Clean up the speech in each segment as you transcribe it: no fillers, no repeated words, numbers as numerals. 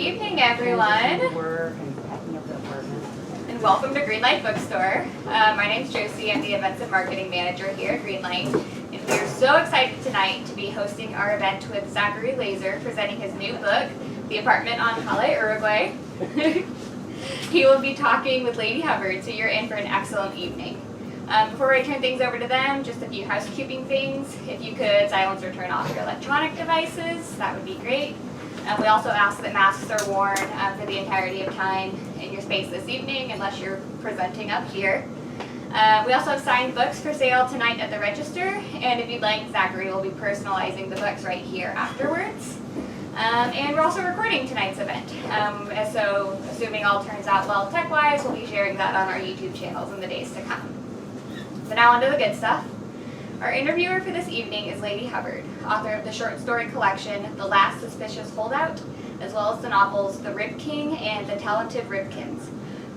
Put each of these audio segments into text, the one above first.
evening, everyone, and welcome to Greenlight Bookstore. My name's Josie. I'm the Events and Marketing Manager here at Greenlight, and we're so excited tonight to be hosting our event with Zachary Lazar, presenting his new book, The Apartment on Calle Uruguay. He will be talking with Ladee Hubbard, so you're in for an excellent evening. Before I turn things over to them, just a few housekeeping things. If you could silence or turn off your electronic devices, that would be great. We also ask that masks are worn for the entirety of time in your space this evening, unless you're presenting up here. We also have signed books for sale tonight at the register, and if you'd like, Zachary will be personalizing the books right here afterwards. And we're also recording tonight's event, so assuming all turns out well tech-wise, we'll be sharing that on our YouTube channels in the days to come. So now on to the good stuff. Our interviewer for this evening is Ladee Hubbard, author of the short story collection, The Last Suspicious Holdout, as well as the novels The Rib King and The Talented Ribkins.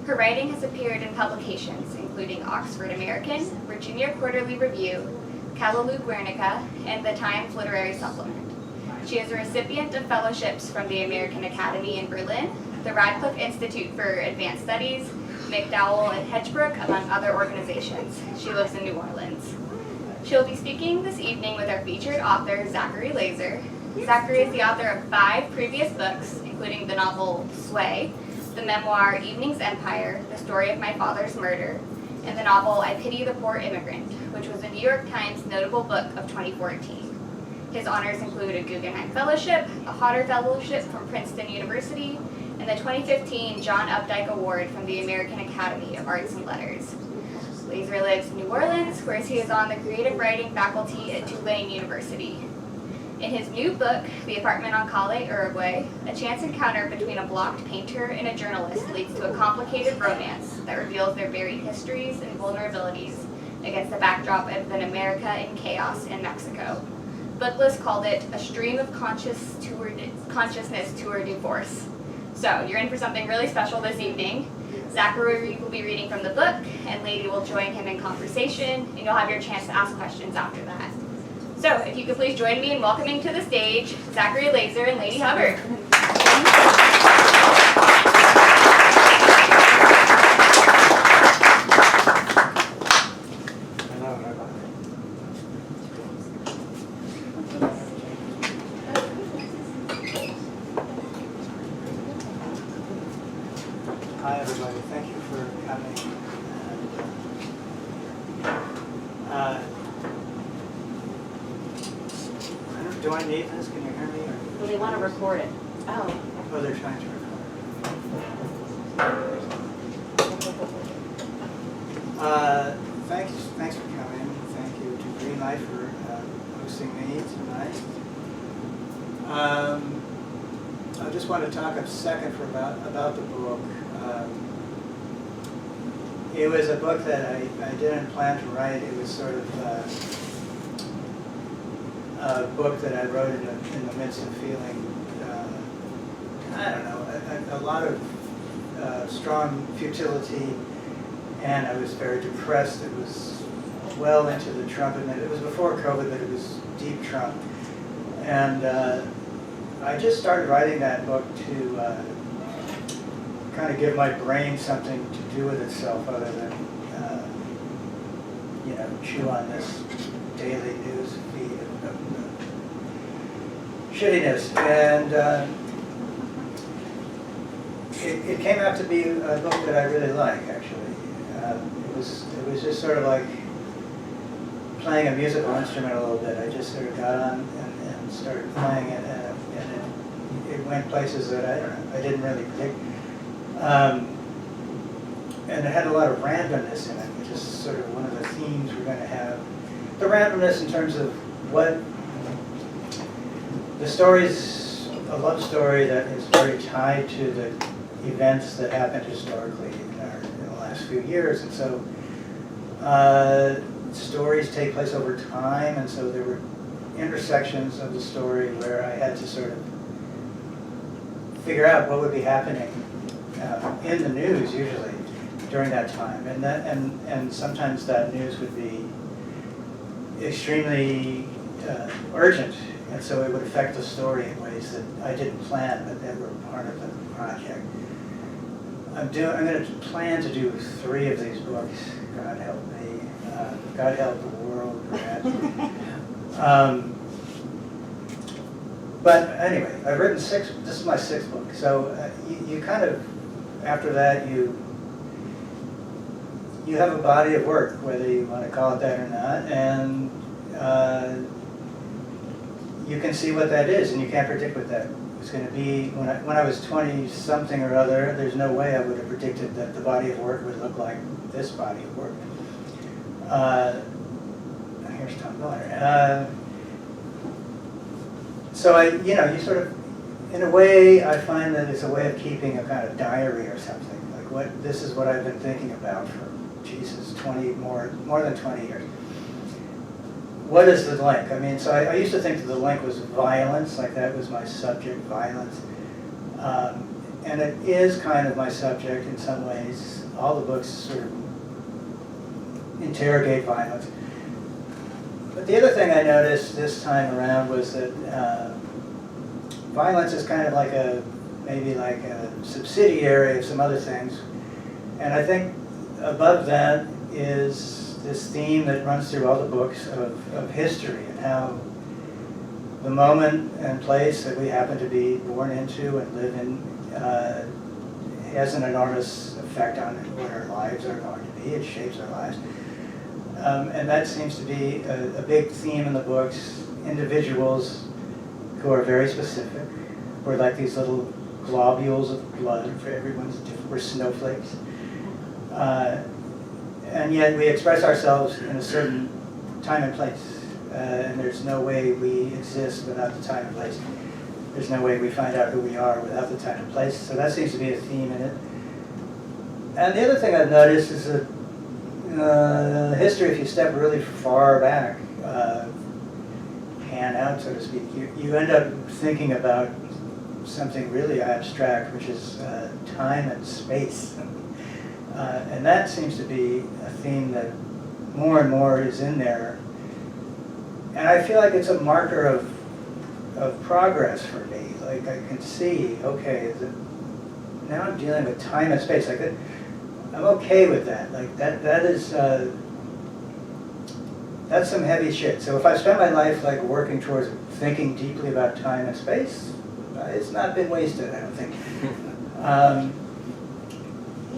Her writing has appeared in publications including Oxford American, Virginia Quarterly Review, Calle Uruguay, and the Times Literary Supplement. She is a recipient of fellowships from the American Academy in Berlin, the Radcliffe Institute for Advanced Studies, McDowell and Hedgebrook, among other organizations. She lives in New Orleans. She'll be speaking this evening with our featured author, Zachary Lazar. Zachary is the author of 5 previous books, including the novel Sway, the memoir Evening's Empire, The Story of My Father's Murder, and the novel I Pity the Poor Immigrant, which was a New York Times notable book of 2014. His honors include a Guggenheim Fellowship, a Hodder Fellowship from Princeton University, and the 2015 John Updike Award from the American Academy of Arts and Letters. Lazar lives in New Orleans, where he is on the creative writing faculty at Tulane University. In his new book, The Apartment on Calle Uruguay, a chance encounter between a blocked painter and a journalist leads to a complicated romance that reveals their varied histories and vulnerabilities against the backdrop of an America in chaos in Mexico. Booklist called it a stream of consciousness tour de force. So you're in for something really special this evening. Zachary will be reading from the book, and Ladee will join him in conversation, and you'll have your chance to ask questions after that. So if you could please join me in welcoming to the stage Zachary Lazar and Ladee Hubbard. Hi everybody, thank you for coming. Do I need this? Can you hear me? Well, they want to record it. Oh. Oh, they're trying to record. Thanks for coming. Thank you to Greenlight for hosting me tonight. I just want to talk a second about the book. It was a book that I didn't plan to write. It was sort of a book that I wrote in the midst of feeling, I don't know, a lot of strong futility, and I was very depressed. It was well into the Trump administration. It was before COVID, but it was deep Trump. And I just started writing that book to kind of give my brain something to do with itself other than, chew on this daily news feed of shittiness. And it came out to be a book that I really like, actually. It was just sort of like playing a musical instrument a little bit. I just sort of got on and started playing it, and it went places that I didn't really predict. And it had a lot of randomness in it, which is sort of one of the themes we're going to have. The randomness in terms of what the story's a love story that is very tied to the events that happened historically in the last few years. And so stories take place over time, and so there were intersections of the story where I had to sort of figure out what would be happening in the news usually during that time, and sometimes that news would be extremely urgent And so it would affect the story in ways that I didn't plan, but that were part of the project. I'm going to plan to do 3 of these books. God help me. God help the world, perhaps. But anyway, I've written 6. This is my 6th book. So you kind of, after that, you have a body of work, whether you want to call it that or not, and you can see what that is, and you can't predict what that was going to be. When I was 20-something or other, there's no way I would have predicted that the body of work would look like this body of work. Here's Tom Miller. So you sort of, in a way, I find that it's a way of keeping a kind of diary or something. Like this is what I've been thinking about for, Jesus, more than 20 years. What is the link? I mean, so I used to think that the link was violence, like that was my subject, violence. And it is kind of my subject in some ways. All the books sort of interrogate violence. But the other thing I noticed this time around was that violence is kind of like maybe like a subsidiary of some other things. And I think above that is this theme that runs through all the books of history and how the moment and place that we happen to be born into and live in has an enormous effect on what our lives are going to be. It shapes our lives. And that seems to be a big theme in the books. Individuals who are very specific. We're like these little globules of blood for everyone's different. We're snowflakes. And yet we express ourselves in a certain time and place. And there's no way we exist without the time and place. There's no way we find out who we are without the time and place. So that seems to be a theme in it. And the other thing I've noticed is that history, if you step really far back, pan out, so to speak, you end up thinking about something really abstract, which is time and space. And that seems to be a theme that more and more is in there. And I feel like it's a marker of progress for me. Like I can see, okay, now I'm dealing with time and space. Like I'm okay with that. Like that is that's some heavy shit. So if I spend my life like working towards thinking deeply about time and space, it's not been wasted, I don't think.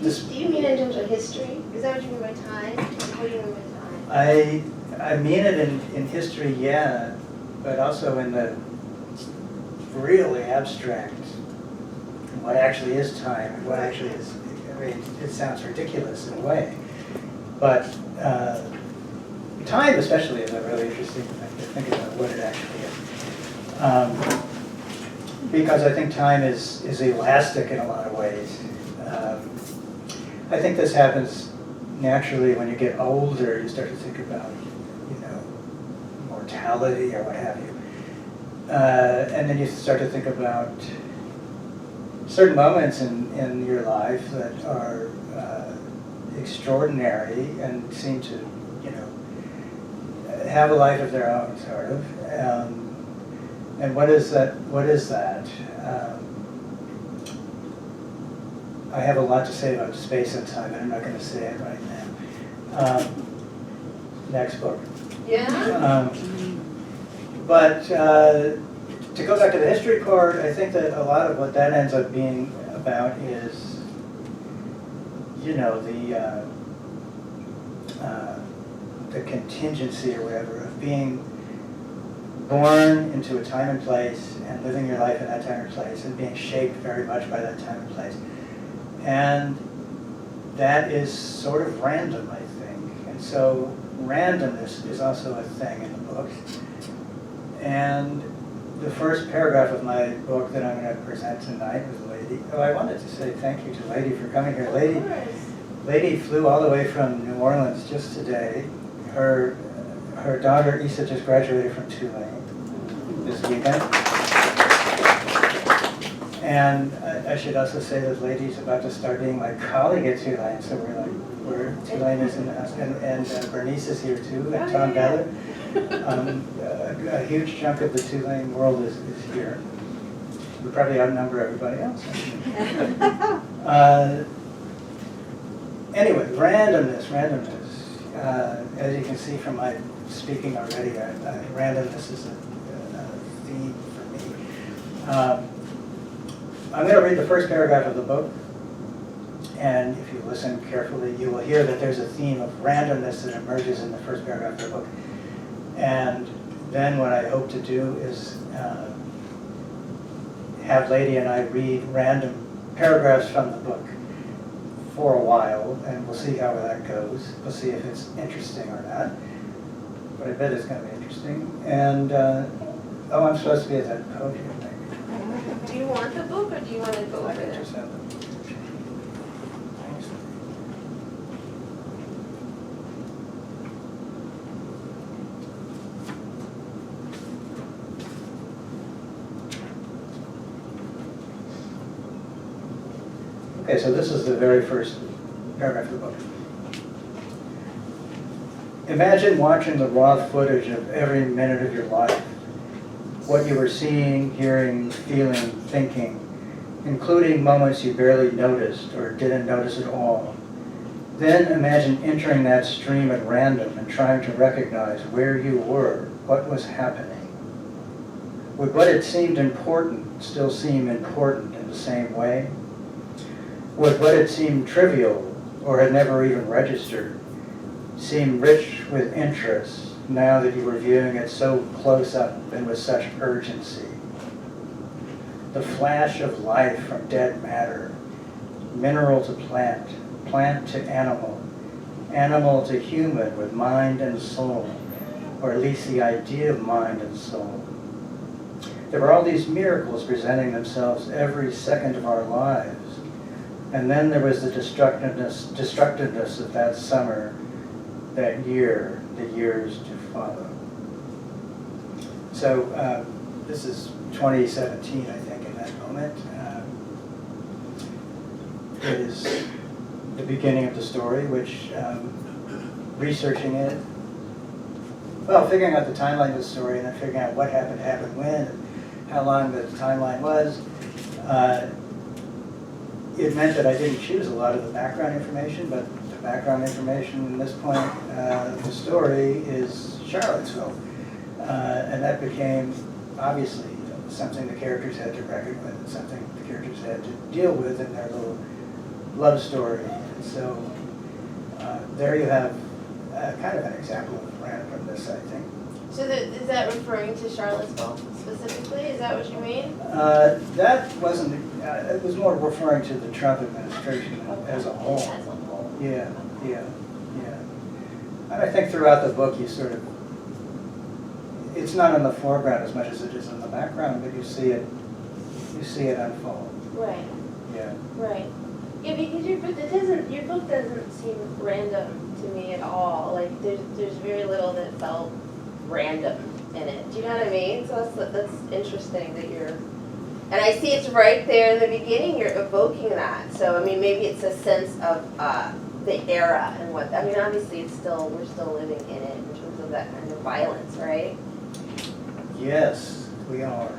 Do you mean in terms of history? Is that what you mean by time? What do you mean by time? I mean it in history, yeah, but also in the really abstract, what actually is time and what actually is, I mean, it sounds ridiculous in a way, but time especially is a really interesting thing to think about what it actually is. Because I think time is elastic in a lot of ways. I think this happens naturally when you get older. You start to think about, mortality or what have you, and then you start to think about certain moments in your life that are extraordinary and seem to, have a life of their own, sort of. And what is that? What is that? I have a lot to say about space and time, and I'm not going to say it right now. Next book. Yeah? But to go back to the history part, I think that a lot of what that ends up being about is, the contingency or whatever of being born into a time and place and living your life in that time and place and being shaped very much by that time and place. And that is sort of random, I think. And so randomness is also a thing in the book. And the first paragraph of my book that I'm going to present tonight with Ladee. Oh, I wanted to say thank you to Ladee for coming here. Ladee flew all the way from New Orleans just today. Her daughter Issa just graduated from Tulane this weekend. And I should also say that Ladee's about to start being my colleague at Tulane, so we're like Tulane is in the house, and Bernice is here too, and Oh, Tom yeah. Beller. A huge chunk of the Tulane world is here. We probably outnumber everybody else. Anyway, randomness. As you can see from my speaking already, randomness is a theme for me. I'm going to read the first paragraph of the book, and if you listen carefully, you will hear that there's a theme of randomness that emerges in the first paragraph of the book. And then what I hope to do is have Ladee and I read random paragraphs from the book for a while, and we'll see how that goes. We'll see if it's interesting or not. But I bet it's going to be interesting. And, oh, I'm supposed to be at that podium, maybe. Do you want the book or do you want to go I over can there? just have the Thanks. Okay, so this is the very first paragraph of the book. Imagine watching the raw footage of every minute of your life. What you were seeing, hearing, feeling, thinking, including moments you barely noticed or didn't notice at all. Then imagine entering that stream at random and trying to recognize where you were, what was happening. Would what had seemed important still seem important in the same way? Would what had seemed trivial or had never even registered seem rich with interest now that you were viewing it so close up and with such urgency? The flash of life from dead matter, mineral to plant, plant to animal, animal to human with mind and soul, or at least the idea of mind and soul. There were all these miracles presenting themselves every second of our lives. And then there was the destructiveness of that summer, that year, the years to follow. So this is 2017, I think, in that moment. It is the beginning of the story, which, researching it, well, figuring out the timeline of the story and then figuring out what happened when, and how long the timeline was, it meant that I didn't choose a lot of the background information, but the background information in this point of the story is Charlottesville. And that became, obviously, something the characters had to reckon with, and something the characters had to deal with in their little love story. And so there you have kind of an example of randomness, I think. So is that referring to Charlottesville specifically? Is that what you mean? That wasn't, it was more referring to the Trump administration as a whole. As a whole. Yeah. And I think throughout the book you sort of, it's not in the foreground as much as it is in the background, but you see it unfold. Right. Yeah. Right. Yeah, because your book doesn't seem random to me at all. Like there's very little that felt random in it. Do you know what I mean? So that's interesting that you're, and I see it's right there in the beginning. You're evoking that. So I mean, maybe it's a sense of the era and what. I mean, obviously, we're still living in it in terms of that kind of violence, right? Yes, we are.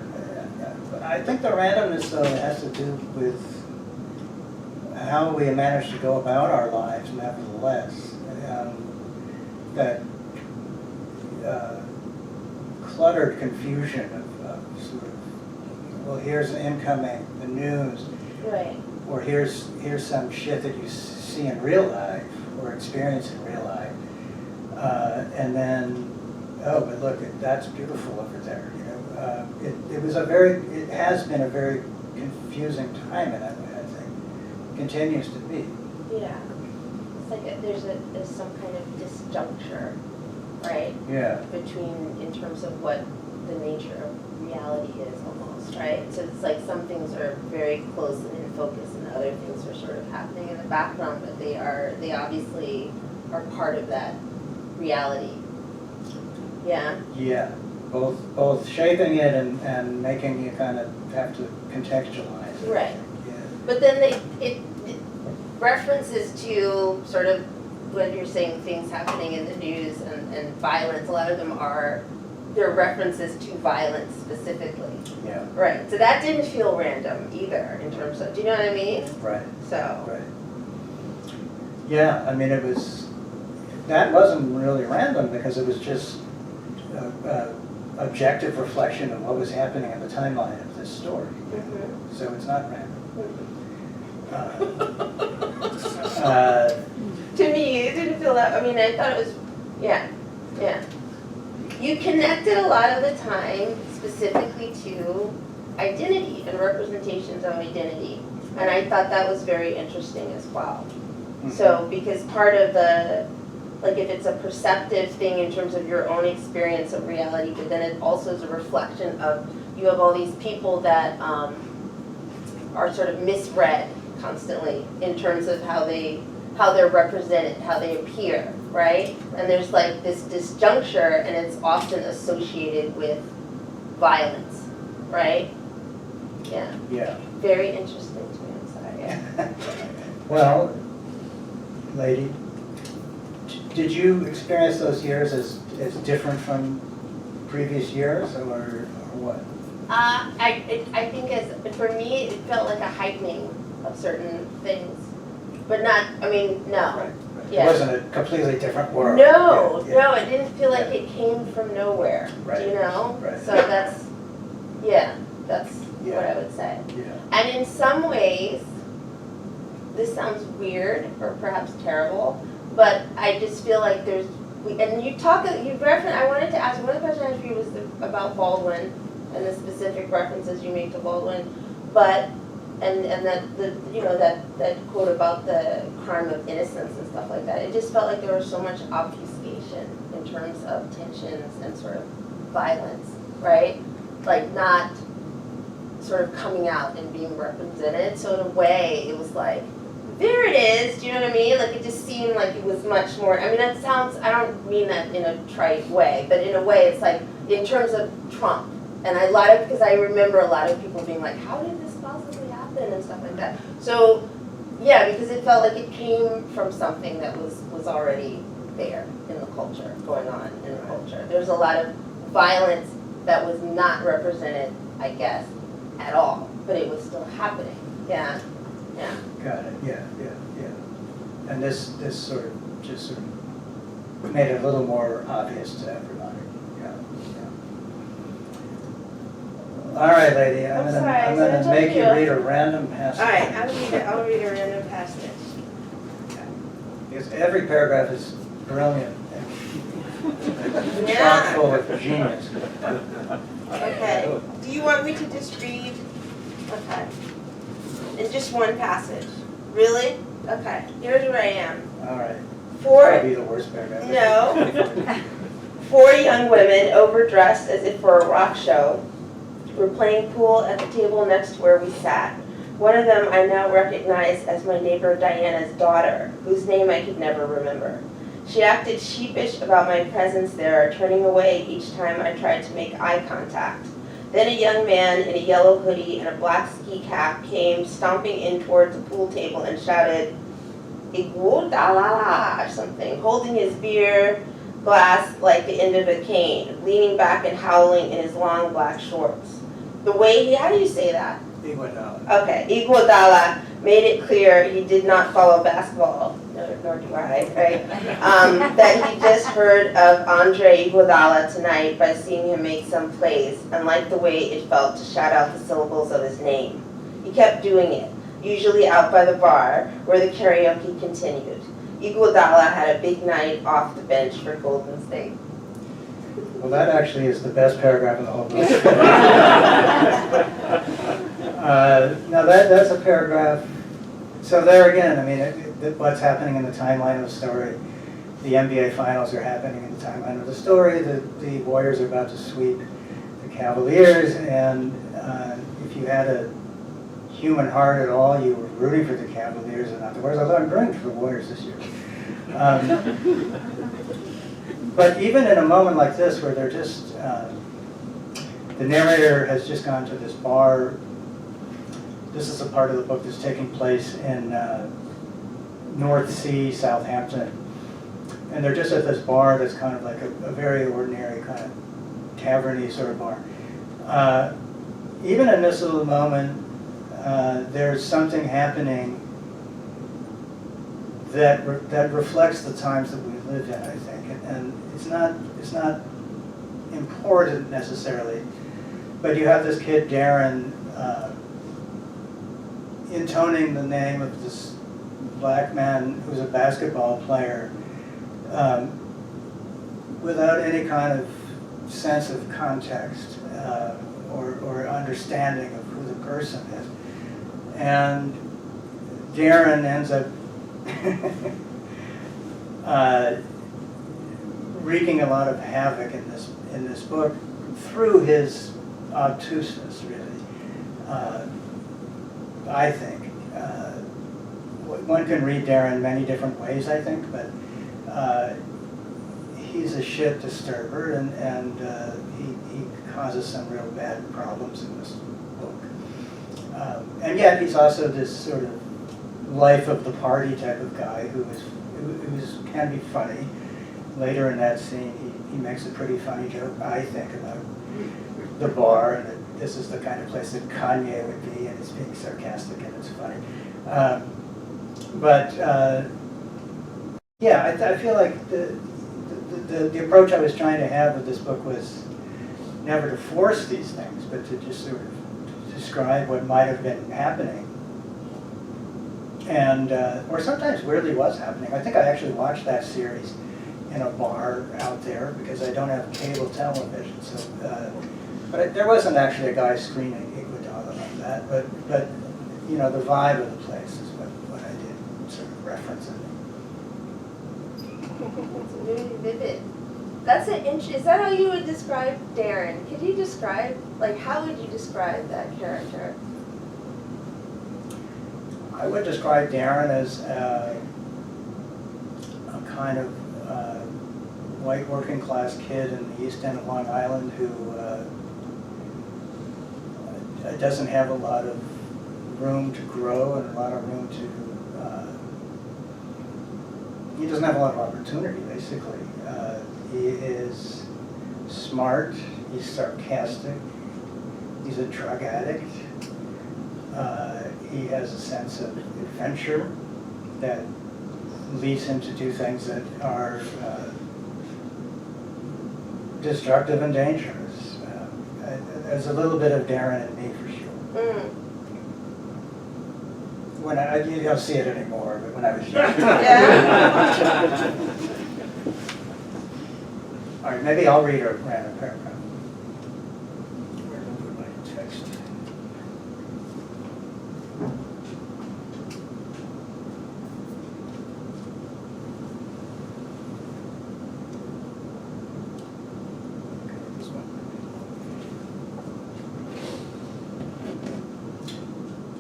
I think the randomness, though, has to do with how we manage to go about our lives, nevertheless. That cluttered confusion of sort of, well, here's an incoming, the news, Right. or here's some shit that you see in real life or experience in real life, and then, oh, but look, that's beautiful over there. You know, it has been a very confusing time in that way. I think continues to be. Yeah. It's like there's some kind of disjuncture, right? Yeah. Between, in terms of what the nature of reality is almost, right? So it's like some things are very close and in focus and other things are sort of happening in the background, but they obviously are part of that reality. Yeah? Yeah. Both shaping it and making you kind of have to contextualize it. Right. Yeah. But then references to sort of when you're saying things happening in the news and violence, a lot of them are, they're references to violence specifically. Yeah. Right, so that didn't feel random either in terms of, do you know what I mean? Right. So. Right. Yeah, I mean, that wasn't really random because it was just objective reflection of what was happening in the timeline of this story. Mm-hmm. So it's not random. To me, it didn't feel that, I mean, I thought it was, yeah. You connected a lot of the time specifically to identity and representations of identity. And I thought that was very interesting as well. So, because part of the, like if it's a perceptive thing in terms of your own experience of reality, but then it also is a reflection of, you have all these people that are sort of misread constantly in terms of how they're represented, how they appear, right? And there's like this disjuncture, and it's often associated with violence, right? Yeah. Yeah. Very interesting to me, I'm sorry. Yeah. Well, Ladee, did you experience those years as different from previous years, or what? I think for me, it felt like a heightening of certain things, but not, I mean, no. Right. Yeah. It wasn't a completely different world. No, Yeah. no, it didn't feel like it came from nowhere, do you know? Right. So that's what I would say. Yeah. And in some ways, this sounds weird or perhaps terrible, but I just feel like I wanted to ask, one of the questions I asked you was about Baldwin and the specific references you made to Baldwin, but, and that quote about the crime of innocence and stuff like that, it just felt like there was so much obfuscation in terms of tensions and sort of violence, right? Like not sort of coming out and being represented, so in a way, it was like, there it is, do you know what I mean? Like it just seemed like it was much more, I mean that sounds, I don't mean that in a trite way, but in a way it's like, in terms of Trump, and because I remember a lot of people being like, how did this possibly happen and stuff like that. So, yeah, because it felt like it came from something that was already there in the culture, going on in the culture. There's a lot of violence that was not represented, I guess, at all, but it was still happening, yeah. Got it. Yeah. And this sort of made it a little more obvious to everybody. Yeah. All right, Ladee. I'm gonna make you read a random passage. All right, I'll read a random passage. Because every paragraph is brilliant and chock full of genius. Okay. Do you want me to just read? Okay. In just one passage. Really? Okay. Here's where I am. All right. 4 That'd be the worst paragraph. No. 4 young women, overdressed as if for a rock show, were playing pool at the table next to where we sat. One of them I now recognize as my neighbor Diana's daughter, whose name I could never remember. She acted sheepish about my presence there, turning away each time I tried to make eye contact. Then a young man in a yellow hoodie and a black ski cap came stomping in towards the pool table and shouted, "Iguodala," or something, holding his beer glass like the end of a cane, leaning back and howling in his long black shorts. The way how do you say that? Iguodala. Okay, Iguodala made it clear he did not follow basketball, nor do I, right? That he just heard of Andre Iguodala tonight by seeing him make some plays, and liked the way it felt to shout out the syllables of his name. He kept doing it, usually out by the bar, where the karaoke continued. Iguodala had a big night off the bench for Golden State. Well, that actually is the best paragraph in the whole book. Now that's a paragraph. So there again, I mean, what's happening in the timeline of the story. The NBA finals are happening in the timeline of the story. The Warriors are about to sweep the Cavaliers, and if you had a human heart at all, you were rooting for the Cavaliers and not the Warriors. Although I'm rooting for the Warriors this year. But even in a moment like this, where they're just, the narrator has just gone to this bar. This is a part of the book that's taking place in North Sea, Southampton. And they're just at this bar that's kind of like a very ordinary kind of tavern-y sort of bar. Even in this little moment, there's something happening that reflects the times that we live in, I think. And it's not important necessarily, but you have this kid, Darren, intoning the name of this black man who's a basketball player without any kind of sense of context or understanding of who the person is. And Darren ends up wreaking a lot of havoc in this book through his obtuseness, really. I think. One can read Darren many different ways, I think, but he's a shit disturber, and he causes some real bad problems in this book. And yet he's also this sort of life of the party type of guy who can be funny. Later in that scene, he makes a pretty funny joke, I think, about the bar, and that this is the kind of place that Kanye would be, and it's being sarcastic and it's funny. Yeah, I feel like the approach I was trying to have with this book was never to force these things, but to just sort of describe what might have been happening. And, or sometimes weirdly was happening. I think I actually watched that series in a bar out there because I don't have cable television. So, but there wasn't actually a guy screaming Iguodala like that. But you know, the vibe of the place is what I did sort of reference it. It's very vivid. That's an is that how you would describe Darren? Could you describe, like, how would you describe that character? I would describe Darren as a kind of white working class kid in the East End of Long Island who doesn't have a lot of room to grow and a lot of room to, he doesn't have a lot of opportunity, basically. He is smart, he's sarcastic, he's a drug addict. He has a sense of adventure that leads him to do things that are destructive and dangerous. There's a little bit of Darren in me, for sure. When you don't see it anymore, but when I was young. Yeah. All right, maybe I'll read a random paragraph. Where did I put my text?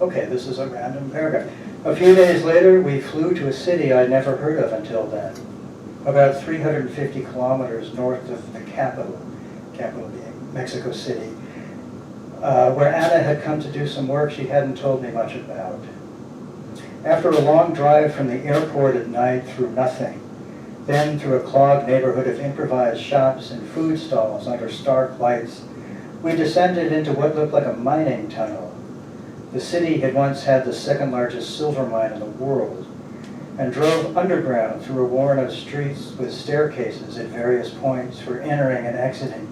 Okay, this is a random paragraph. A few days later, we flew to a city I'd never heard of until then, about 350 kilometers north of the capital being Mexico City, where Ana had come to do some work she hadn't told me much about. After a long drive from the airport at night through nothing, then through a clogged neighborhood of improvised shops and food stalls under stark lights, we descended into what looked like a mining tunnel. The city had once had the second largest silver mine in the world, and drove underground through a warren of streets with staircases at various points for entering and exiting,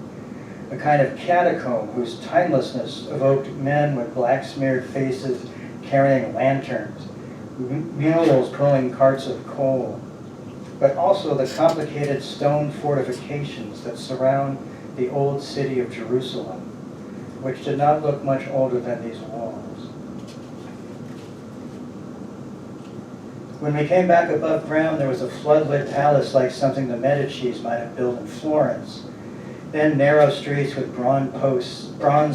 a kind of catacomb whose timelessness evoked men with black-smeared faces carrying lanterns, mules pulling carts of coal, but also the complicated stone fortifications that surround the old city of Jerusalem, which did not look much older than these walls. When we came back above ground, there was a floodlit palace like something the Medicis might have built in Florence. Then narrow streets with bronze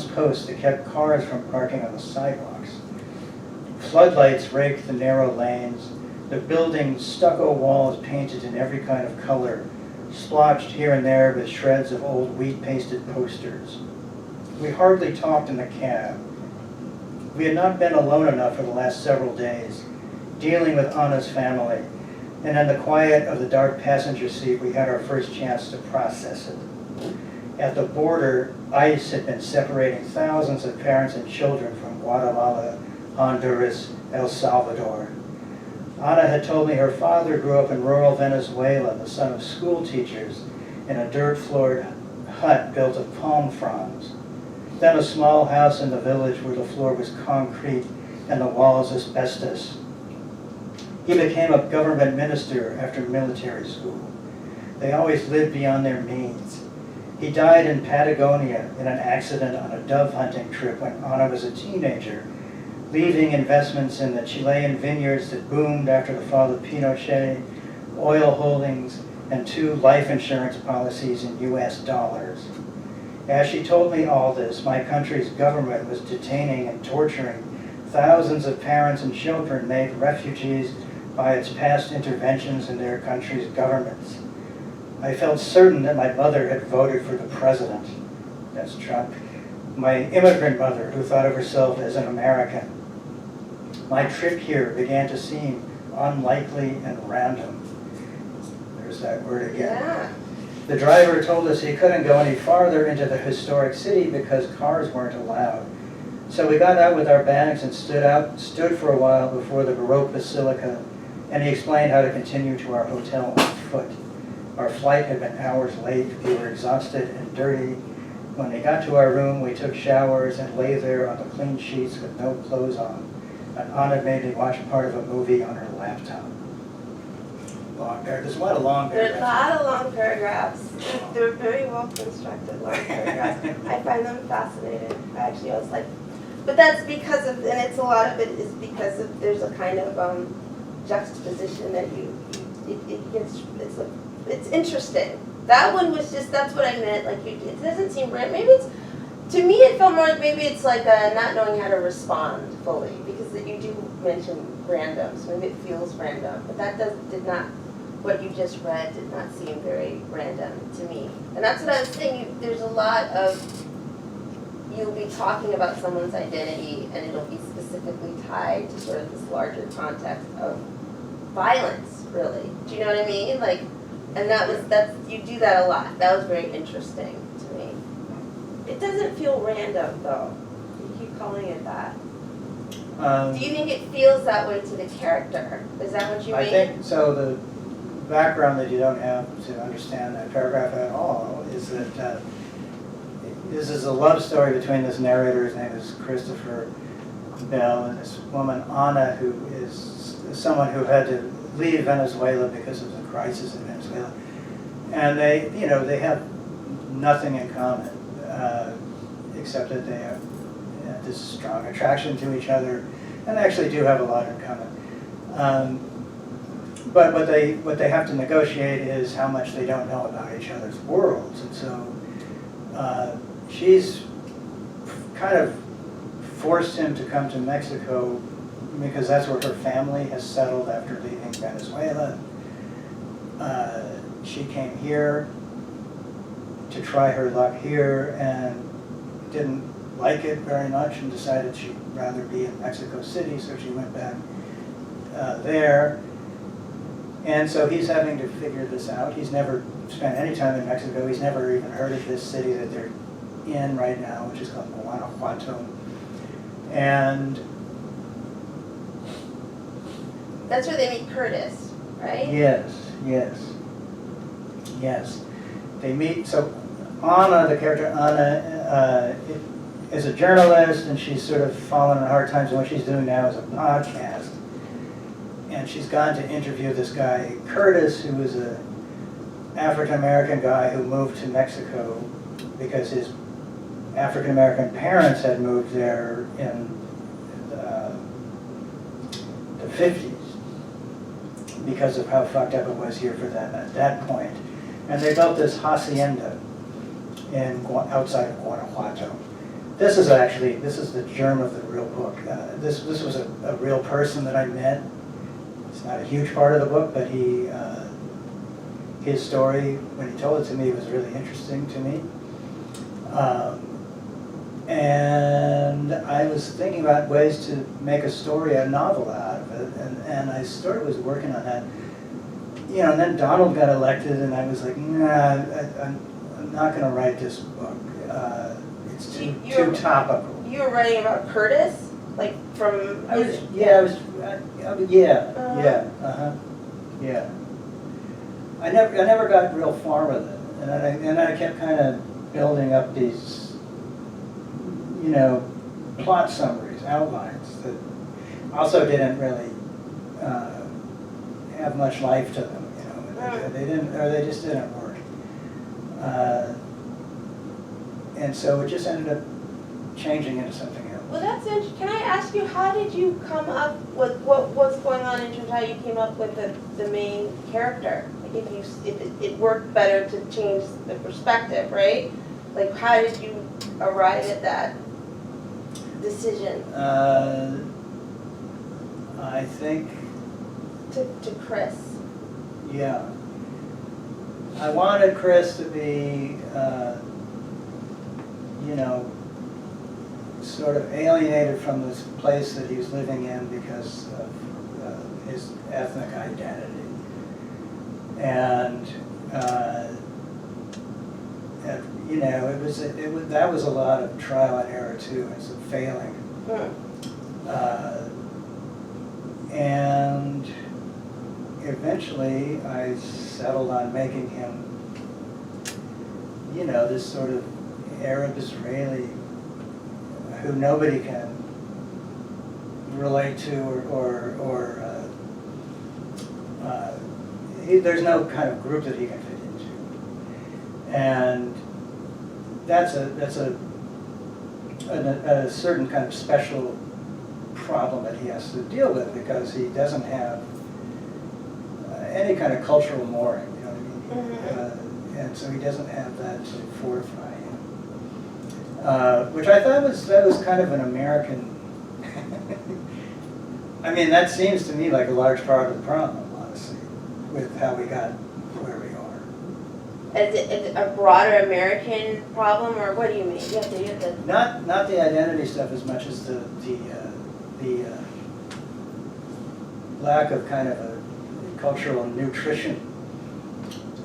posts that kept cars from parking on the sidewalks. Floodlights raked the narrow lanes, the building's stucco walls painted in every kind of color, splotched here and there with shreds of old wheat-pasted posters. We hardly talked in the cab. We had not been alone enough for the last several days. dealing with Ana's family. And in the quiet of the dark passenger seat, we had our first chance to process it. At the border, ICE had been separating thousands of parents and children from Guatemala, Honduras, El Salvador. Ana had told me her father grew up in rural Venezuela, the son of school teachers, in a dirt-floored hut built of palm fronds. Then a small house in the village where the floor was concrete and the walls asbestos. He became a government minister after military school. They always lived beyond their means. He died in Patagonia in an accident on a dove hunting trip when Ana was a teenager, leaving investments in the Chilean vineyards that boomed after the fall of Pinochet, oil holdings, and 2 life insurance policies in US dollars. As she told me all this, my country's government was detaining and torturing thousands of parents and children made refugees by its past interventions in their country's governments. I felt certain that my mother had voted for the president, that's Trump, my immigrant mother who thought of herself as an American. My trip here began to seem unlikely and random. There's that word again. Yeah. The driver told us he couldn't go any farther into the historic city because cars weren't allowed. So we got out with our bags and stood for a while before the Baroque Basilica, and he explained how to continue to our hotel on foot. Our flight had been hours late. We were exhausted and dirty. When we got to our room, we took showers and lay there on the clean sheets with no clothes on. And Ana made me watch part of a movie on her laptop. There's a lot of long There's paragraphs. a lot of long paragraphs. They're very well constructed long paragraphs. I find them fascinating. I was like, but that's because of, and it's a lot of it is because of, there's a kind of juxtaposition that it's interesting. That one was just, that's what I meant, like it doesn't seem random. Maybe it's, to me it felt more like maybe it's like not knowing how to respond fully, because you do mention random, so maybe it feels random, but that did not, what you just read did not seem very random to me. And that's what I was saying, there's a lot of, you'll be talking about someone's identity and it'll be specifically tied to sort of this larger context of violence, really. Do you know what I mean? Like, and you do that a lot. That was very interesting to me. It doesn't feel random though. You keep calling it that. Do you think it feels that way to the character? Is that what you mean? I think so. The background that you don't have to understand that paragraph at all is that this is a love story between this narrator, his name is Christopher Bell, and this woman, Ana, who is someone who had to leave Venezuela because of the crisis in Venezuela. And they have nothing in common, except that they have this strong attraction to each other, and actually do have a lot in common. But what they have to negotiate is how much they don't know about each other's worlds. And so she's kind of forced him to come to Mexico because that's where her family has settled after leaving Venezuela. She came here to try her luck here and didn't like it very much and decided she'd rather be in Mexico City, so she went back there. And so he's having to figure this out. He's never spent any time in Mexico. He's never even heard of this city that they're in right now, which is called Guanajuato. And that's where they meet Curtis, right? Yes. They meet, so Ana, the character Ana, is a journalist, and she's sort of fallen on hard times, and what she's doing now is a podcast. And she's gone to interview this guy, Curtis, who is an African-American guy who moved to Mexico because his African-American parents had moved there in the 50s because of how fucked up it was here for them at that point. And they built this hacienda outside of Guanajuato. This is the germ of the real book. This was a real person that I met. It's not a huge part of the book, but his story, when he told it to me, was really interesting to me. And I was thinking about ways to make a story, a novel out of it, and I sort of was working on that. You know, and then Donald got elected, and I was like, nah, I'm not going to write this book. It's too topical. You were writing about Curtis, like from. Yeah. I never got real far with it, and I kept kind of building up these, you know, plot summaries, outlines that also didn't really have much life to them. You know, they just didn't work. And so it just ended up changing into something else. Well, that's interesting. Can I ask you, how did you come up with what was going on in terms of how you came up with the main character? Like if it worked better to change the perspective, right? Like how did you arrive at that decision? I think. To Chris. Yeah. I wanted Chris to be, you know, sort of alienated from this place that he was living in because of his ethnic identity. And you know, that was a lot of trial and error too, and some failing. And eventually I settled on making him, you know, this sort of Arab Israeli who nobody can relate to there's no kind of group that he can fit into. And that's a certain kind of special problem that he has to deal with because he doesn't have any kind of cultural mooring, you know what I mean? Mm-hmm. And so he doesn't have that to fortify him. Which I thought was kind of an American, I mean, that seems to me like a large part of the problem, honestly, with how we got where we are. Is it a broader American problem, or what do you mean? You have to. Not the identity stuff as much as the lack of kind of a cultural nutrition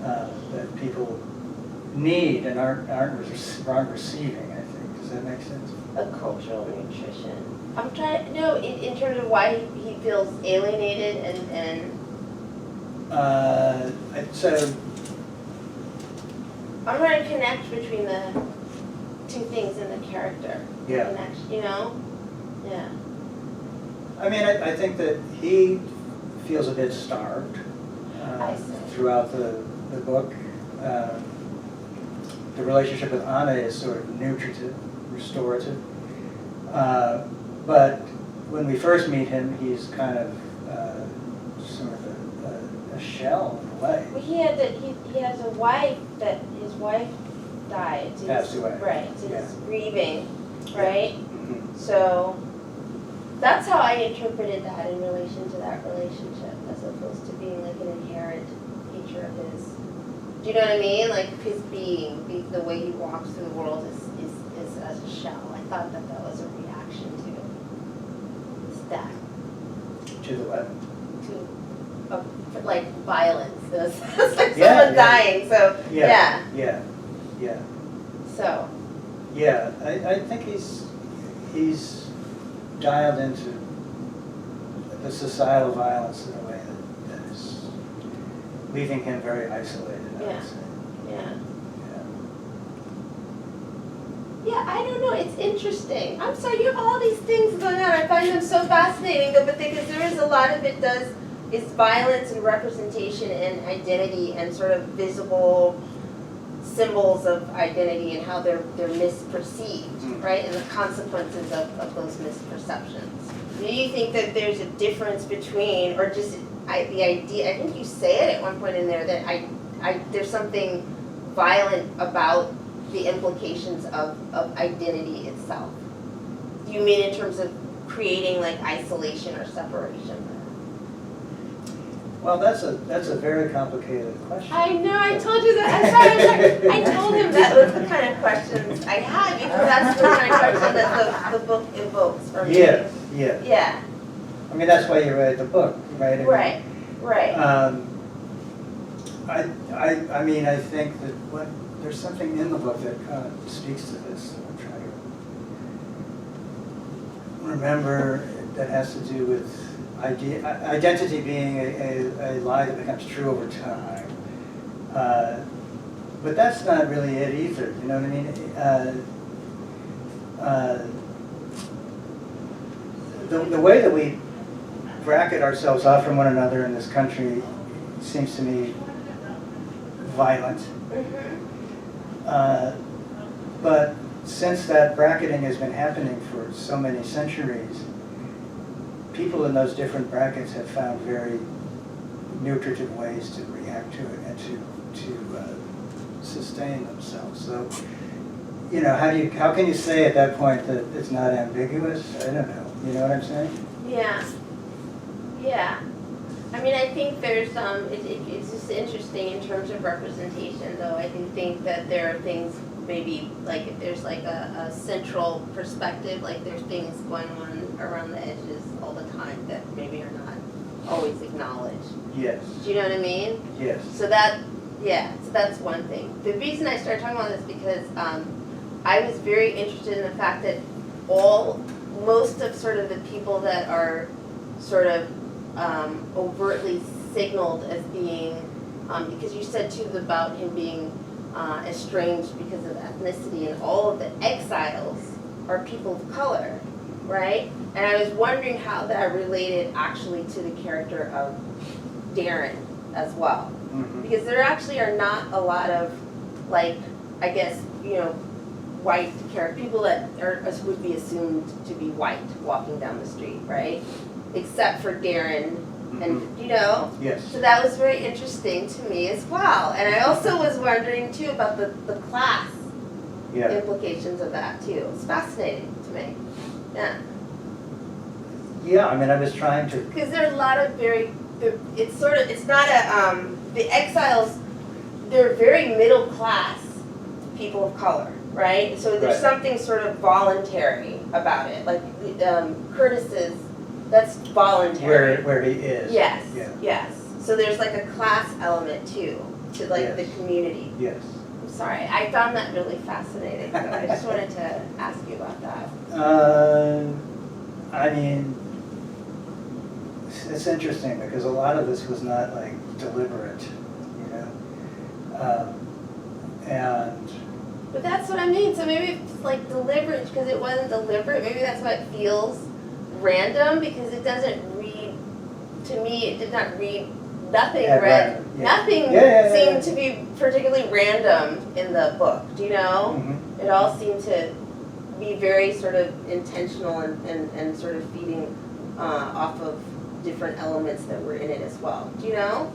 that people need and aren't receiving, I think. Does that make sense? A cultural nutrition. I'm trying, no, in terms of why he feels alienated and so I'm trying to connect between the two things in the character. Yeah. Connect, you know? Yeah. I mean, I think that he feels a bit starved throughout the book. The relationship with Ana is sort of nutritive, restorative. But when we first meet him, he's kind of sort of a shell in a way. Well, he has a wife that his wife died. So Passed away. Right. So Yeah. he's grieving, right? Mm-hmm. So that's how I interpreted that in relation to that relationship, as opposed to being like an inherent feature of his. Do you know what I mean? Like his being, the way he walks through the world is as a shell. I thought that was a reaction to that. To the what? To like violence. It's like Yeah, someone yeah. dying. So Yeah. So. Yeah, I think he's dialed into the societal violence in a way that is leaving him very isolated, I would say. Yeah. Yeah, I don't know. It's interesting. I'm sorry, you have all these things going on. I find them so fascinating, but because there is a lot of it is violence and representation and identity and sort of visible symbols of identity and how they're misperceived, right? And the consequences of those misperceptions. Do you think that there's a difference between, or just the idea? I think you say it at one point in there that there's something violent about the implications of identity itself. Do you mean in terms of creating like isolation or separation? Well, that's a very complicated question. I know, I told you that, I'm sorry. I told him that was the kind of questions I had, because that's the kind of question that the book evokes for me. Yes, yes. Yeah, I mean, that's why you write the book, right? I mean, right. I mean, I think that there's something in the book that kind of speaks to this. I'm trying to remember that has to do with identity being a lie that becomes true over time. But that's not really it either, you know what I mean? The way that we bracket ourselves off from one another in this country seems to me violent. But since that bracketing has been happening for so many centuries, people in those different brackets have found very nutritive ways to react to it and to sustain themselves. So, you know, how can you say at that point that it's not ambiguous? I don't know. You know what I'm saying? Yeah. I mean, I think there's it's just interesting in terms of representation, though. I do think that there are things, maybe like if there's like a central perspective, like there's things going on around the edges all the time that maybe are not always acknowledged. Yes. Do you know what I mean? Yes. So that's one thing. The reason I started talking about this because I was very interested in the fact that most of sort of the people that are sort of overtly signaled as being, because you said too about him being estranged because of ethnicity, and all of the exiles are people of color, right? And I was wondering how that related actually to the character of Darren as well. Mm-hmm. Because there actually are not a lot of, like, I guess, you know, white character, people that would be assumed to be white walking down the street, right? Except for Darren, and you know? Yes. So that was very interesting to me as well. And I also was wondering too about the class implications of that too. It's fascinating to me. Yeah. Yeah, I mean, I was trying to. Because there are a lot of it's not the exiles, they're very middle class people of color, right? So there's something sort of voluntary about it. Like Curtis's, that's voluntary. Where he is. Yes, Yeah. yes. So there's like a class element too, to like the community. Yes. I'm sorry, I found that really fascinating. So I just wanted to ask you about that. I mean, it's interesting because a lot of this was not like deliberate, you know, and. But that's what I mean. So maybe it's like deliberate because it wasn't deliberate. Maybe that's why it feels random, because it doesn't read, to me, it did not read, nothing nothing seemed to be particularly random in the book, do you know? Mm-hmm. It all seemed to be very sort of intentional and sort of feeding off of different elements that were in it as well, do you know?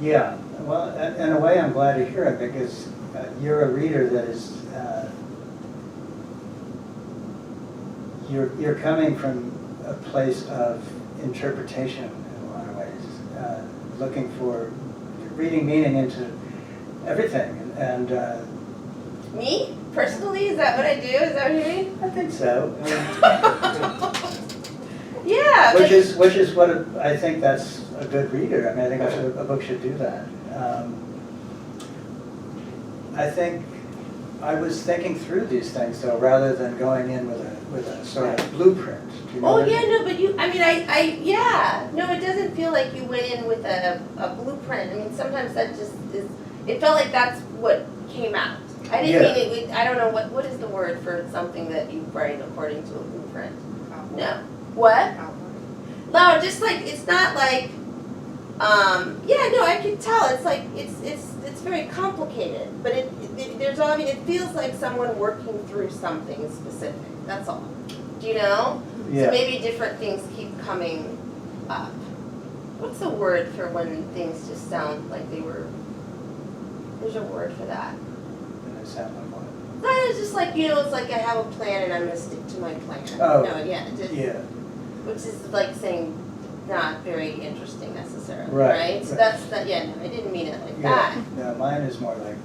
Yeah, well, in a way I'm glad to hear it, because you're a reader that is, you're coming from a place of interpretation in a lot of ways, reading meaning into everything, and me personally, is that what I do? Is that what you mean? I think so. Yeah. Which is what I think that's a good reader. I mean, I think that's a book should do that. I think I was thinking through these things though, rather than going in with a sort of blueprint. Do you know what I mean? No, but no, it doesn't feel like you went in with a blueprint. I mean, sometimes that just is, it felt like that's what came out. I didn't mean it, I don't know, what is the word for something that you write according to a blueprint? No. What? No, just like, it's not like, I can tell, it's like, it's very complicated, but it feels like someone working through something specific, that's all. Do you know? Yeah. So maybe different things keep coming up. What's the word for when things just sound like they were, there's a word for that. And it sounds like what? No, it's just like, it's like I have a plan and I'm going to stick to my plan. Oh. No, yeah. Yeah. Which is like saying not very interesting necessarily. necessarily, Right, right? So right. that's that. Yeah, no, I didn't mean it like that. No, mine is more like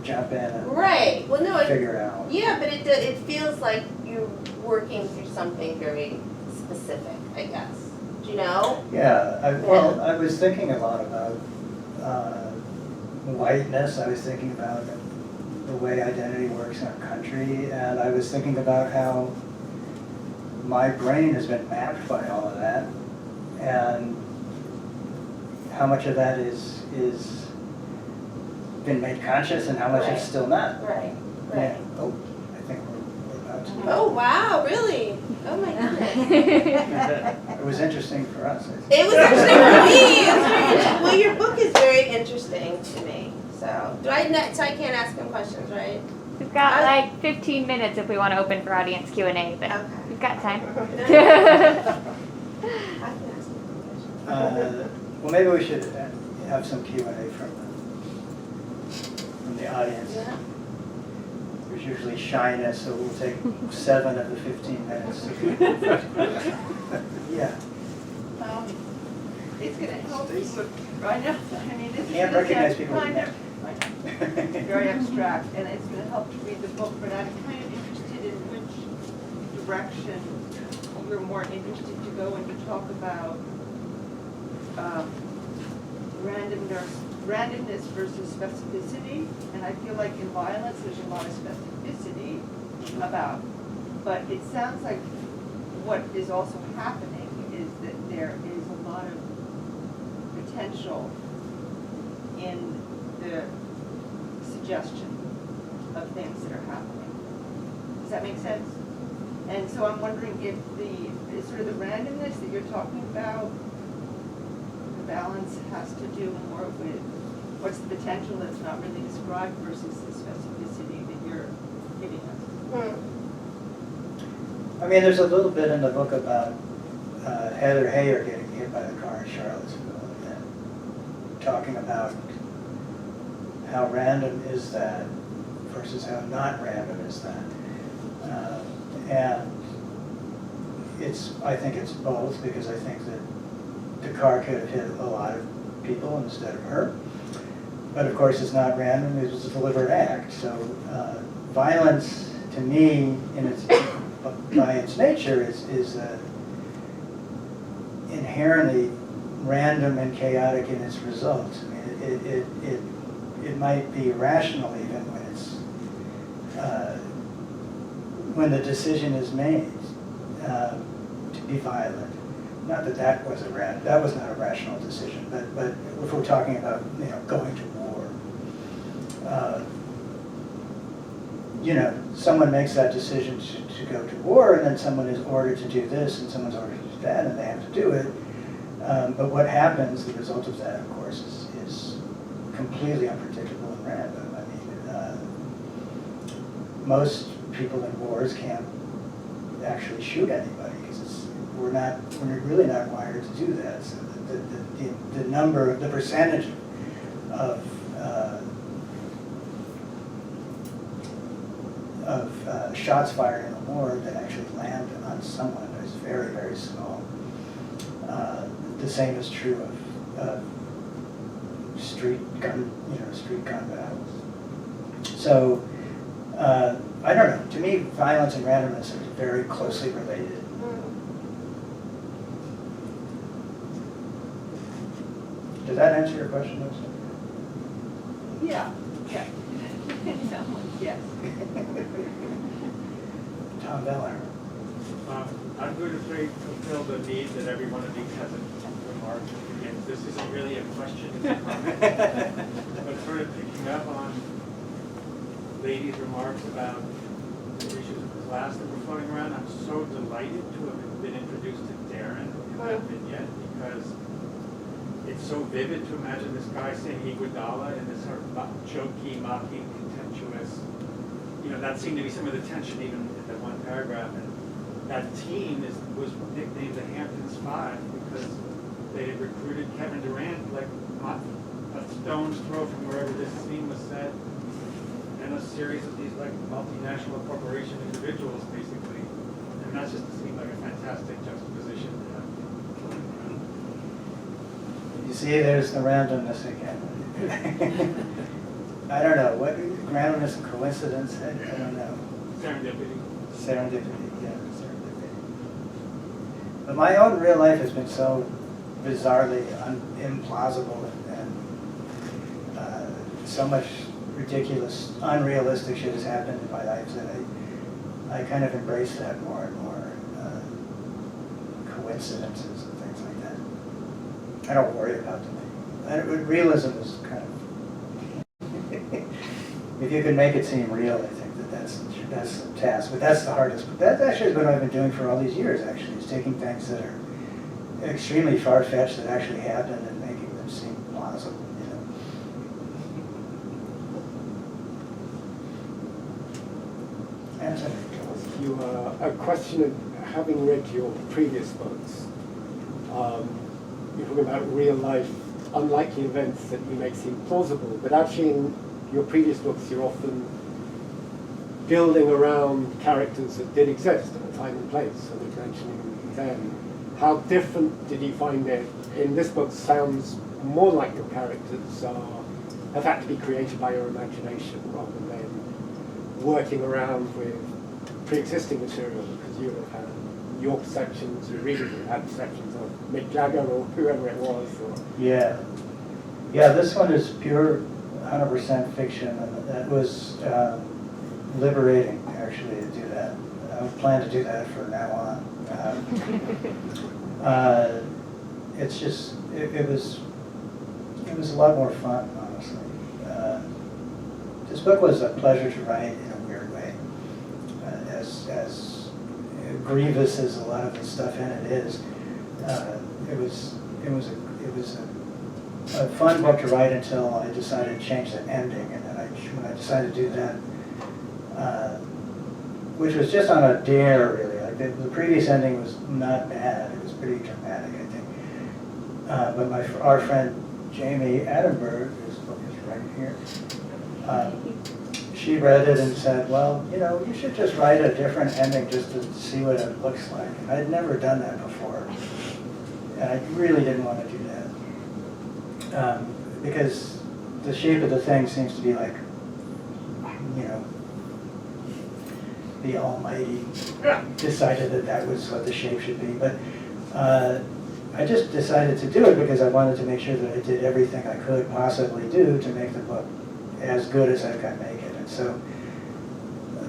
jump in and Right. Well, no, figure it out. yeah, but it feels like you're working through something very specific, I guess. Do you know? Yeah, I was thinking a lot about whiteness. I was thinking about the way identity works in our country, and I was thinking about how my brain has been mapped by all of that, and how much of that is been made conscious and how much Right. is still not. Right. Yeah. Right. Oh, I think we're about to. Oh wow! Really? Oh my goodness. It was interesting for us. I think. It was interesting for me. It was very interesting. Well, your book is very interesting to me. So so I can't ask him questions, right? We've got like 15 minutes if we want to open for audience Q&A, but Okay. we've got time. I can ask him questions. Well, maybe we should have some Q&A from the audience. Yeah. There's usually shyness, so we'll take 7 of the 15 minutes. Yeah. It's going to help you, right now, I mean, this is. Can't recognize people. Kind of, very abstract, and it's going to help to read the book, but I'm kind of interested in which direction you're more interested to go and to talk about randomness versus specificity, and I feel like in violence there's a lot of specificity about, but it sounds like what is also happening is that there is a lot of potential in the suggestion of things that are happening. Does that make sense? And so I'm wondering if the sort of the randomness that you're talking about, the balance has to do more with what's the potential that's not really described versus the specificity that you're giving us. I mean, there's a little bit in the book about Heather Heyer getting hit by the car in Charlottesville, and talking about how random is that versus how not random is that. And I think it's both, because I think that the car could have hit a lot of people instead of her. But of course, it's not random, it was a deliberate act. So violence, to me, by its nature, is inherently random and chaotic in its results. I mean, it might be rational even when it's when the decision is made to be violent. Not that that was not a rational decision, but if we're talking about going to war, someone makes that decision to go to war, and then someone is ordered to do this, and someone's ordered to do that, and they have to do it. But what happens, the result of that, of course, is completely unpredictable and random. I mean, most people in wars can't actually shoot anybody because we're really not wired to do that. So the percentage of shots fired in a war that actually land on someone is very, very small. The same is true of street gun battles. So I don't know. To me, violence and randomness are very closely related. Does that answer your question, Lisa? Yeah. Yes. Tom Beller. I'm going to fulfill the need that every one of these has a remark. And this isn't really a question, it's a comment. But sort of picking up on Ladee's remarks about the issues of class that were floating around, I'm so delighted to have been introduced to Darren in that vignette, because it's so vivid to imagine this guy saying Iguodala in this sort of jokey, mocking, contemptuous, that seemed to be some of the tension even in that one paragraph. And that team was nicknamed the Hamptons Five because they had recruited Kevin Durant like a stone's throw from wherever this scene was set, and a series of these like multinational corporation individuals basically. And that just seemed like a fantastic juxtaposition to have. See, there's the randomness again. I don't know, what, randomness and coincidence, I don't know. Serendipity. Serendipity, yeah, serendipity. But my own real life has been so bizarrely implausible and so much ridiculous, unrealistic shit has happened in my life that I kind of embrace that more and more. Coincidences and things like that. I don't worry about them. Realism is kind of, if you can make it seem real, I think that's the task. But that's the hardest. But that actually is what I've been doing for all these years, actually, is taking things that are extremely far-fetched that actually happened and making them seem plausible, you know. Answer. You a question of having read your previous books. You're talking about real life, unlikely events that you make seem plausible, but actually in your previous books you're often building around characters that did exist at a time and place, so you're mentioning them. How different did you find it? In this book sounds more like your characters have had to be created by your imagination rather than working around with pre-existing material, because you have had your perceptions, your readers have had perceptions of Mick Jagger or whoever it was. Or... Yeah. Yeah, this one is pure 100% fiction, and that was liberating, actually, to do that. I plan to do that from now on. It's just, it was a lot more fun, honestly. This book was a pleasure to write in a weird way. As grievous as a lot of the stuff in it is, it was a fun book to write until I decided to change the ending, and then when I decided to do that, which was just on a dare, really. Like the previous ending was not bad; it was pretty dramatic, I think. But our friend Jamie Attenberg, whose book is right here. She read it and said, well, you know, you should just write a different ending just to see what it looks like. And I'd never done that before. And I really didn't want to do that. Because the shape of the thing seems to be like, you know, the Almighty decided that was what the shape should be. But I just decided to do it because I wanted to make sure that I did everything I could possibly do to make the book as good as I could make it. And so,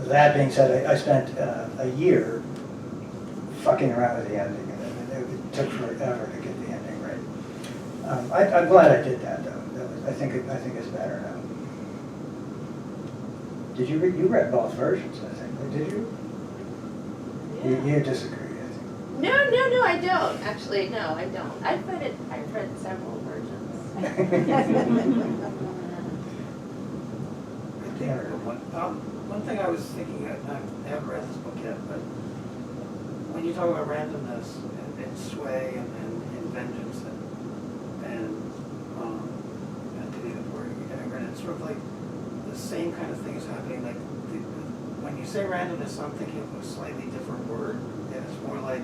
that being said, I spent a year fucking around with the ending, and it took forever to get the ending right. I'm glad I did that, though. I think it's better now. Did you read? You read both versions, I think. Or did you? Yeah. You disagree, I think. No, I don't. Actually, no, I don't. I've read several versions. One thing I was thinking, I haven't read this book yet, but when you talk about randomness and sway and vengeance and it's sort of like the same kind of thing is happening. Like when you say randomness, I'm thinking of a slightly different word, and it's more like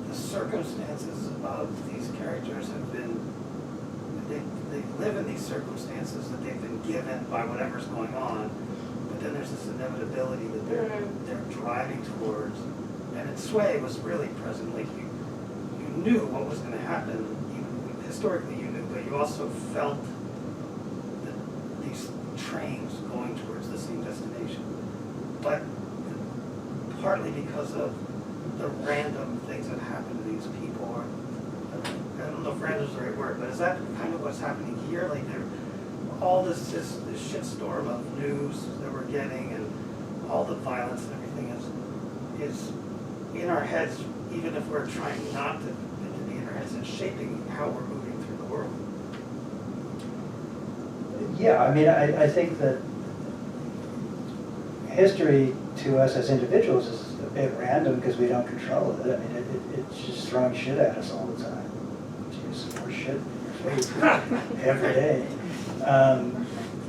the circumstances of these characters have been. They live in these circumstances that they've been given by whatever's going on, but then there's this inevitability that they're driving towards. And its sway was really present. Like you knew what was going to happen. Historically you knew, but you also felt these trains going towards the same destination. But partly because of the random things that happen to these people, or I don't know if random is the right word, but is that kind of what's happening here? Like all this shitstorm of news that we're getting and all the violence and everything is in our heads, even if we're trying not to be in our heads, and shaping how we're moving through the world. Yeah, I mean, I think that history to us as individuals is a bit random because we don't control it. I mean, it's just throwing shit at us all the time. Just more shit in your face every day.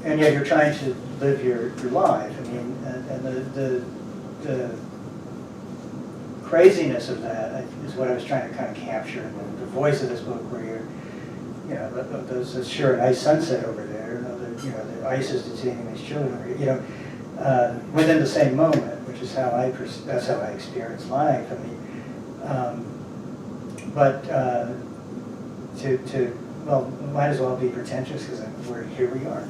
And yet you're trying to live your life. I mean, and the craziness of that is what I was trying to kind of capture in the voice of this book, where you're, you know, there's sure a nice sunset over there, the ice is detaining these children, within the same moment, which is how that's how I experience life. I mean, well, might as well be pretentious because here we are.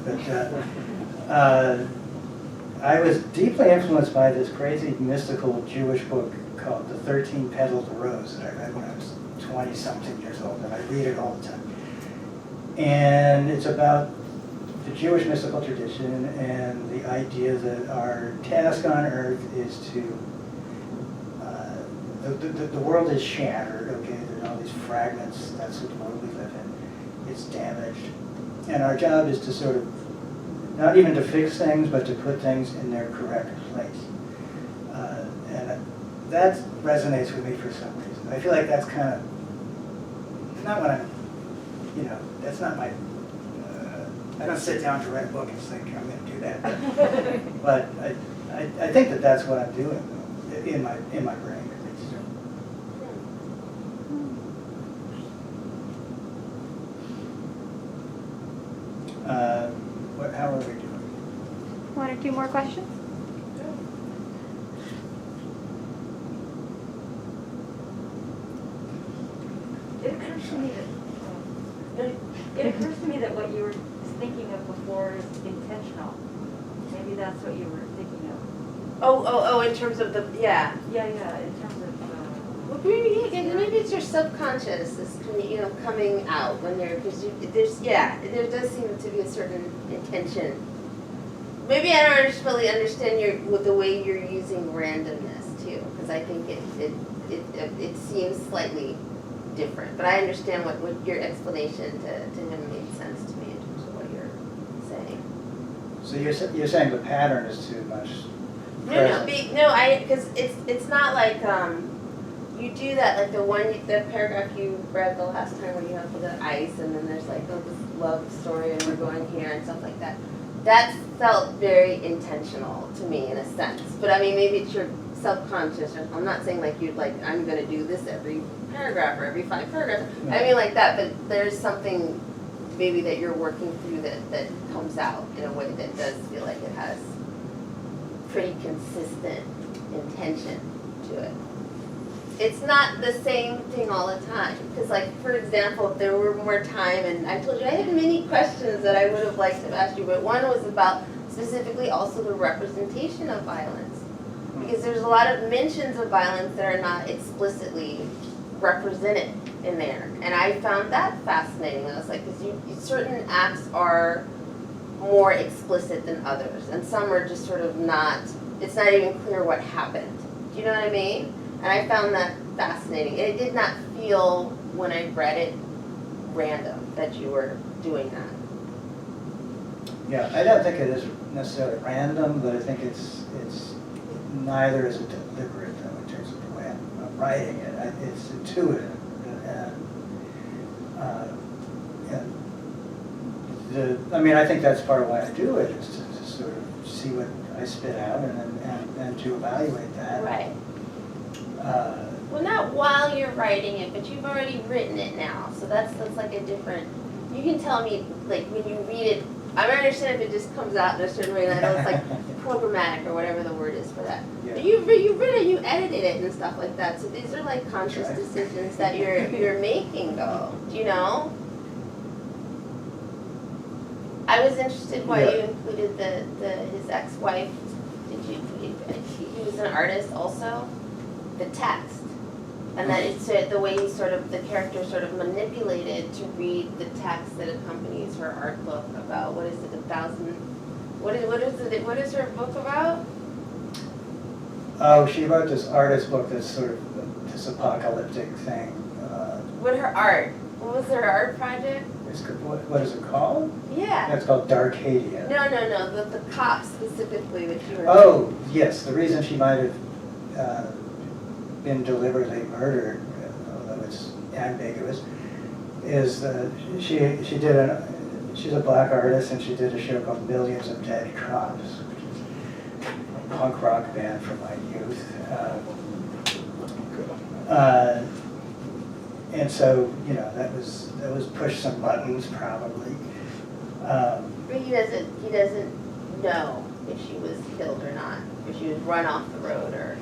But I was deeply influenced by this crazy mystical Jewish book called The 13 Petaled Rose that I read when I was 20-something years old, and I read it all the time. And it's about the Jewish mystical tradition and the idea that our task on earth is to, the world is shattered, okay, there's all these fragments, that's the world we live in, it's damaged. And our job is to sort of, not even to fix things, but to put things in their correct place. And that resonates with me for some reason. I feel like that's kind of, not what I'm, that's not my, I don't sit down to write a book and think I'm going to do that. But I think that that's what I'm doing in my brain at least. How are we doing? One or two more questions? It occurs to me that what you were thinking of before is intentional. Maybe that's what you were thinking of. Oh, in terms of the, yeah. Yeah, in terms of. Well, maybe it's your subconscious is, coming out when you're, because there does seem to be a certain intention. Maybe I don't fully understand with the way you're using randomness too, because I think it seems slightly different. But I understand what your explanation to him made sense to me in terms of what you're saying. So you're saying the pattern is too much. Because it's not like you do that, like the paragraph you read the last time where you have the ice and then there's like this love story and we're going here and stuff like that. That felt very intentional to me in a sense. But I mean, maybe it's your subconscious. I'm not saying like I'm going to do this every paragraph or every 5 paragraphs. No. I mean like that, but there's something maybe that you're working through that comes out in a way that does feel like it has pretty consistent intention to it. It's not the same thing all the time. Because like, for example, if there were more time, and I told you I had many questions that I would have liked to have asked you, but one was about specifically also the representation of violence. Because there's a lot of mentions of violence that are not explicitly represented in there. And I found that fascinating. I was like, because certain acts are more explicit than others, and some are just sort of not, it's not even clear what happened. Do you know what I mean? And I found that fascinating. It did not feel, when I read it, random that you were doing that. Yeah, I don't think it is necessarily random, but I think it's neither is it deliberate though in terms of the way I'm writing it. It's intuitive, I think that's part of why I do it, is to sort of see what I spit out and to evaluate that. Right. Well, not while you're writing it, but you've already written it now, so that's like a different. You can tell me like when you read it. I don't understand if it just comes out in a certain way. And I know it's like programmatic or whatever the word is for that. Yeah. But you've written it, you edited it and stuff like that. So these are like conscious decisions that you're making, though. Do you know? I was interested why you included his ex-wife. He was an artist also. The text. And that it's the way he the character sort of manipulated to read the text that accompanies her art book about, what is it, 1,000, what is her book about? Oh, she wrote this artist book that's sort of this apocalyptic thing. What was her art project? What is it called? Yeah. It's called Darkadia. No, the cop specifically that you were. Oh, yes, the reason she might have been deliberately murdered, although it's ambiguous, is she's a black artist and she did a show called Millions of Dead Cops, which is a punk rock band from my youth. And so, you know, that was push some buttons probably. But he doesn't know if she was killed or not, if she was run off the road or.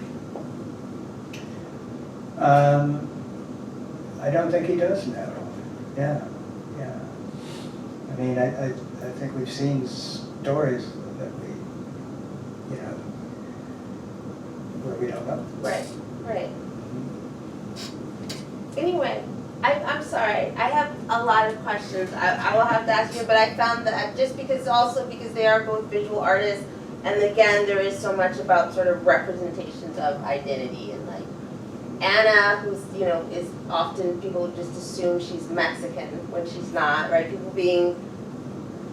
I don't think he does know. Yeah. I mean, I think we've seen stories that we, you know, where we don't know. Right. Anyway, I'm sorry, I have a lot of questions I will have to ask you, but I found that just because they are both visual artists, and again, there is so much about sort of representations of identity, and like Ana, who's, you know, is often, people just assume she's Mexican when she's not, right?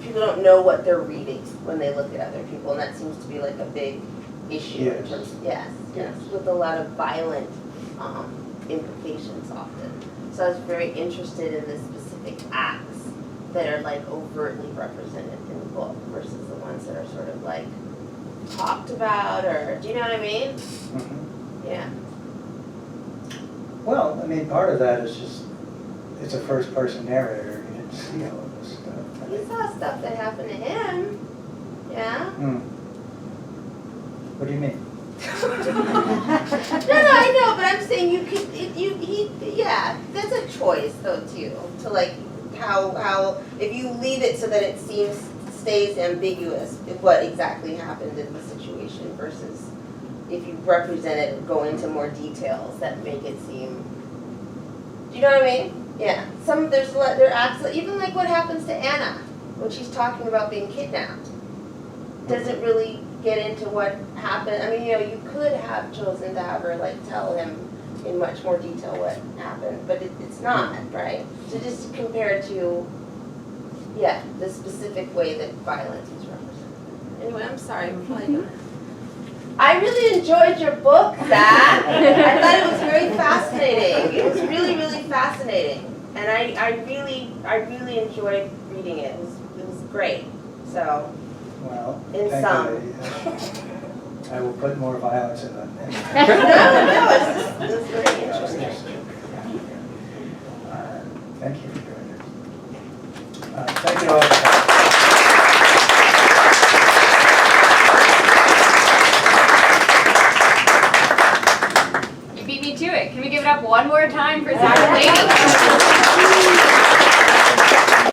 People don't know what they're reading when they look at other people, and that seems to be like a big issue in terms of, yes, with a lot of violent implications often. So I was very interested in the specific acts that are like overtly represented in the book versus the ones that are sort of like talked about, or do you know what I mean? Mm-hmm. Yeah. Well, I mean, part of that is just, it's a first-person narrator. You didn't see all of this stuff. You saw stuff that happened to him. Yeah? What do you mean? No, I know, but I'm saying you could, yeah, that's a choice though too, to like how if you leave it so that it stays ambiguous what exactly happened in the situation versus if you represent it and go into more details that make it seem, do you know what I mean? Yeah, there are acts, even like what happens to Ana when she's talking about being kidnapped, doesn't really get into what happened. I mean, you know, you could have chosen to have her like tell him in much more detail what happened, but it's not, right? So just compare to, yeah, the specific way that violence is represented. Anyway, I'm sorry. I really enjoyed your book, Zach. I thought it was very fascinating. It was really, really fascinating, and I really enjoyed reading it. It was great. So. Well, In thank some. you. I will put more violence in that. No, it's very interesting. Thank you for doing it. Thank you all. You beat me to it. Can we give it up one more time for Zachary Lazar?